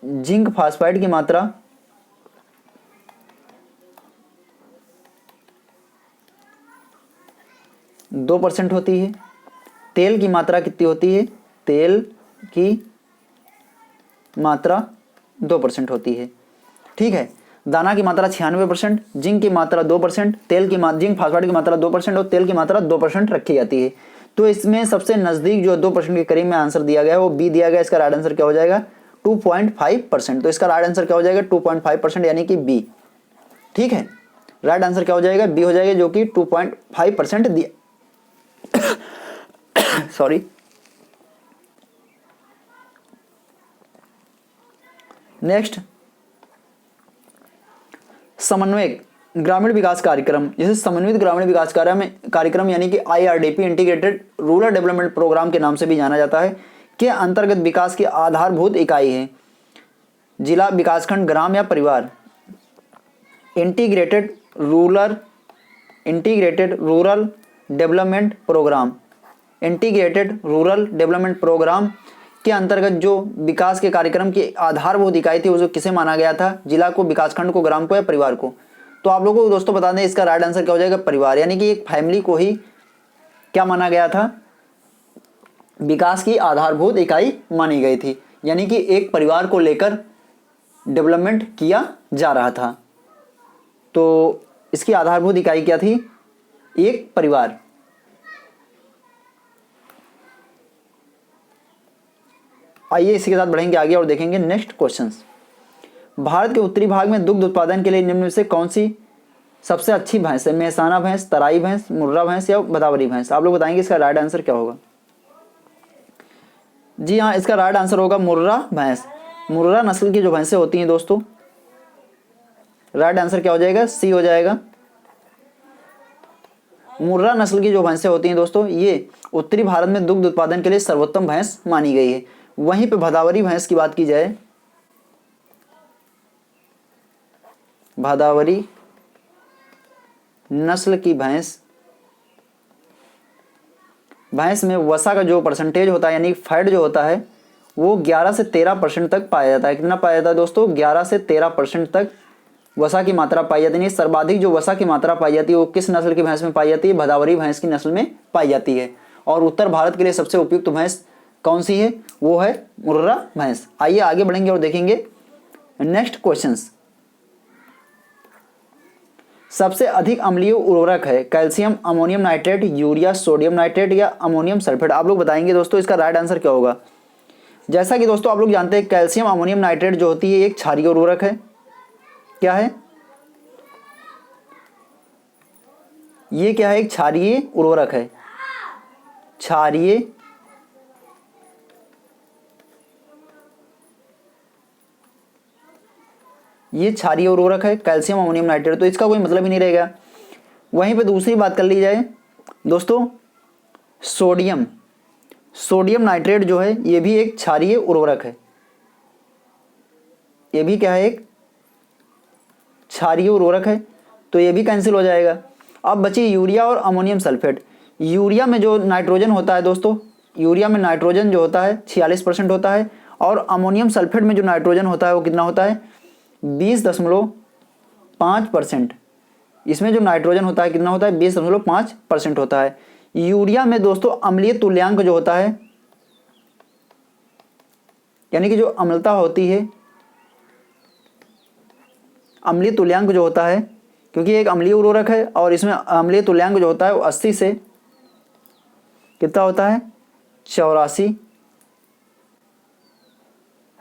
जिंक फास्फाइड की मात्रा 2% होती है। तेल की मात्रा कितनी होती है? तेल की मात्रा 2% होती है, ठीक है। दाना की मात्रा 96%, जिंक की मात्रा 2%, जिंक फास्फाइड की मात्रा 2% और तेल की मात्रा 2% रखी जाती है। तो इसमें सबसे नजदीक जो 2% के करीब में आंसर दिया गया है वो बी दिया गया। इसका राइट आंसर क्या हो जाएगा? 2.5%। तो इसका राइट आंसर क्या हो जाएगा? 2.5%, यानी कि बी, ठीक है। राइट आंसर क्या हो जाएगा? बी हो जाएगा, जो कि 2.5% दिया। सॉरी। नेक्स्ट, समन्वयक ग्रामीण विकास कार्यक्रम, जिसे समन्वित ग्रामीण विकास कार्यक्रम यानी कि IRDP integrated rural development programme के नाम से भी जाना जाता है, के अंतर्गत विकास की आधारभूत इकाई है जिला, विकासखंड, ग्राम या परिवार। इंटीग्रेटेड रूरल डेवलपमेंट प्रोग्राम के अंतर्गत जो विकास के कार्यक्रम की आधारभूत इकाई थी, वो किसे माना गया था? जिला को, विकासखंड को, ग्राम को या परिवार को। तो आप लोगों को दोस्तों बता दें इसका राइट आंसर क्या हो जाएगा? परिवार, यानी कि एक फैमिली को ही क्या माना गया था? विकास की आधारभूत इकाई मानी गई थी। यानी कि एक परिवार को लेकर डेवलपमेंट किया जा रहा था। तो इसकी आधारभूत इकाई क्या थी? एक परिवार। आइए इसी के साथ बढ़ेंगे आगे और देखेंगे नेक्स्ट क्वेश्चंस। भारत के उत्तरी भाग में दुग्ध उत्पादन के लिए निम्न में से कौन सी सबसे अच्छी भैंस है? मेहसाना भैंस, तराई भैंस, मुर्रा भैंस या भदावरी भैंस? आप लोग बताएंगे इसका राइट आंसर क्या होगा। जी हाँ, इसका राइट आंसर होगा मुर्रा भैंस। मुर्रा नस्ल की जो भैंसें होती हैं दोस्तों, राइट आंसर क्या हो जाएगा? सी हो जाएगा। मुर्रा नस्ल की जो भैंसें होती हैं दोस्तों, ये उत्तरी भारत में दुग्ध उत्पादन के लिए सर्वोत्तम भैंस मानी गई है। वहीं पे भदावरी भैंस की बात की जाए, भदावरी नस्ल की भैंस में वसा का जो परसेंटेज होता है, यानी फैट जो होता है, वो 11 से 13% तक पाया जाता है। कितना पाया जाता है दोस्तों? 11 से 13% तक वसा की मात्रा पाई जाती है। सर्वाधिक जो वसा की मात्रा पाई जाती है वो किस नस्ल की भैंस में पाई जाती है? भदावरी भैंस की नस्ल में पाई जाती है। और उत्तर भारत के लिए सबसे उपयुक्त भैंस कौन सी है? वो है मुर्रा भैंस। आइए आगे बढ़ेंगे और देखेंगे नेक्स्ट क्वेश्चंस। सबसे अधिक अम्लीय उर्वरक है calcium, ammonium nitrate, urea, sodium nitrate या अमोनियम सल्फेट? आप लोग बताएंगे दोस्तों इसका राइट आंसर क्या होगा। जैसा कि दोस्तों आप लोग जानते हैं, कैल्शियम अमोनियम नाइट्रेट जो होती है एक क्षारीय उर्वरक है। क्या है ये? क्या है? एक क्षारीय उर्वरक है। क्षारीय ये क्षारीय उर्वरक है कैल्शियम अमोनियम नाइट्रेट, तो इसका कोई मतलब ही नहीं रहेगा। वहीं पे दूसरी बात कर ली जाए दोस्तों, सोडियम नाइट्रेट जो है ये भी एक क्षारीय उर्वरक है। ये भी क्या है? एक क्षारीय उर्वरक है, तो ये भी कैंसिल हो जाएगा। अब बची यूरिया और अमोनियम सल्फेट। यूरिया में जो नाइट्रोजन होता है दोस्तों, यूरिया में नाइट्रोजन जो होता है 46% होता है, और अमोनियम सल्फेट में जो नाइट्रोजन होता है वो कितना होता है? 20.5%। इसमें जो नाइट्रोजन होता है कितना होता है? 20.5% होता है। यूरिया में दोस्तों अम्लीय तुल्यांक जो होता है, यानी कि जो अम्लता होती है, अम्लीय तुल्यांक जो होता है, क्योंकि एक अम्लीय उर्वरक है और इसमें अम्लीय तुल्यांक जो होता है वो 80 से कितना होता है? 84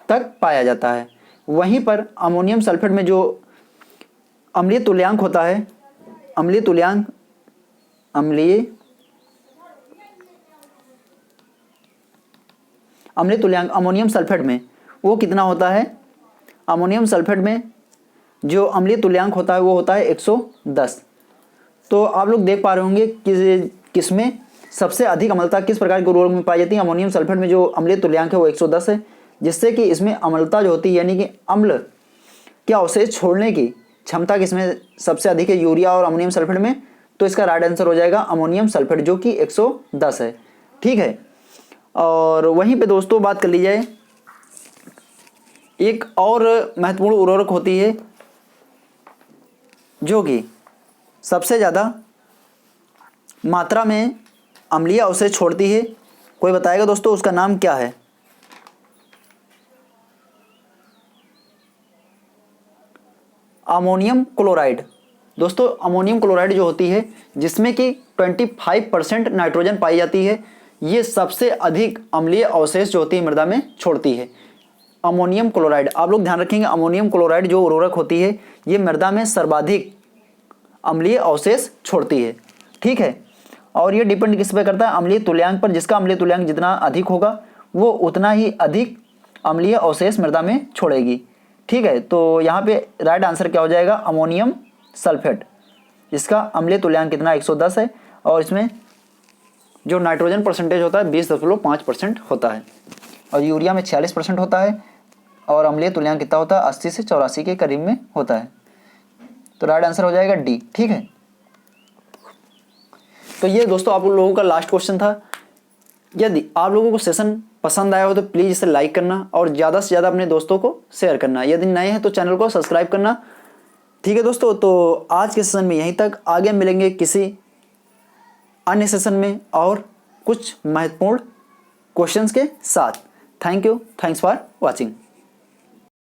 तक पाया जाता है। वहीं पर अमोनियम सल्फेट में जो अम्लीय तुल्यांक होता है, अमोनियम सल्फेट में वो कितना होता है? अमोनियम सल्फेट में जो अम्लीय तुल्यांक होता है वो होता है 110। तो आप लोग देख पा रहे होंगे कि किसमें सबसे अधिक अम्लता किस प्रकार के उर्वरक में पाई जाती है? अमोनियम सल्फेट में जो अम्लीय तुल्यांक है वो 110 है, जिससे कि इसमें अम्लता जो होती है, यानी कि अम्ल के अवशेष छोड़ने की क्षमता किसमें सबसे अधिक है? यूरिया और अमोनियम सल्फेट में। तो इसका राइट आंसर हो जाएगा अमोनियम सल्फेट, जो कि 110 है। ठीक है। और वहीं पे दोस्तों बात कर ली जाए, एक और महत्वपूर्ण उर्वरक होती है जो कि सबसे ज़्यादा मात्रा में अम्लीय अवशेष छोड़ती है। कोई बताएगा दोस्तों उसका नाम क्या है? Ammonium chloride. दोस्तों अमोनियम क्लोराइड जो होती है, जिसमें कि 25% नाइट्रोजन पाई जाती है, ये सबसे अधिक अम्लीय अवशेष जो होती है मृदा में छोड़ती है। अमोनियम क्लोराइड, आप लोग ध्यान रखेंगे, अमोनियम क्लोराइड जो उर्वरक होती है ये मृदा में सर्वाधिक अम्लीय अवशेष छोड़ती है। ठीक है। और ये डिपेंड किस पे करता है? अम्लीय तुल्यांक पर। जिसका अम्लीय तुल्यांक जितना अधिक होगा वो उतना ही अधिक अम्लीय अवशेष मृदा में छोड़ेगी। ठीक है। तो यहाँ पे राइट आंसर क्या हो जाएगा? अमोनियम सल्फेट, जिसका अम्लीय तुल्यांक कितना 110 है, और इसमें जो नाइट्रोजन परसेंटेज होता है 20.5% होता है, और यूरिया में 46% होता है, और अम्लीय तुल्यांक कितना होता है? 80 से 84 के करीब में होता है। तो राइट आंसर हो जाएगा डी। ठीक है। तो ये दोस्तों आप लोगों का लास्ट क्वेश्चन था। यदि आप लोगों को सेशन पसंद आया हो तो प्लीज़ इसे लाइक करना और ज़्यादा से ज़्यादा अपने दोस्तों को शेयर करना। यदि नए हैं तो चैनल को सब्सक्राइब करना। ठीक है दोस्तों, तो आज के सेशन में यहीं तक। आगे मिलेंगे किसी अन्य सेशन में और कुछ महत्वपूर्ण क्वेश्चंस के साथ। Thank you, thanks for watching.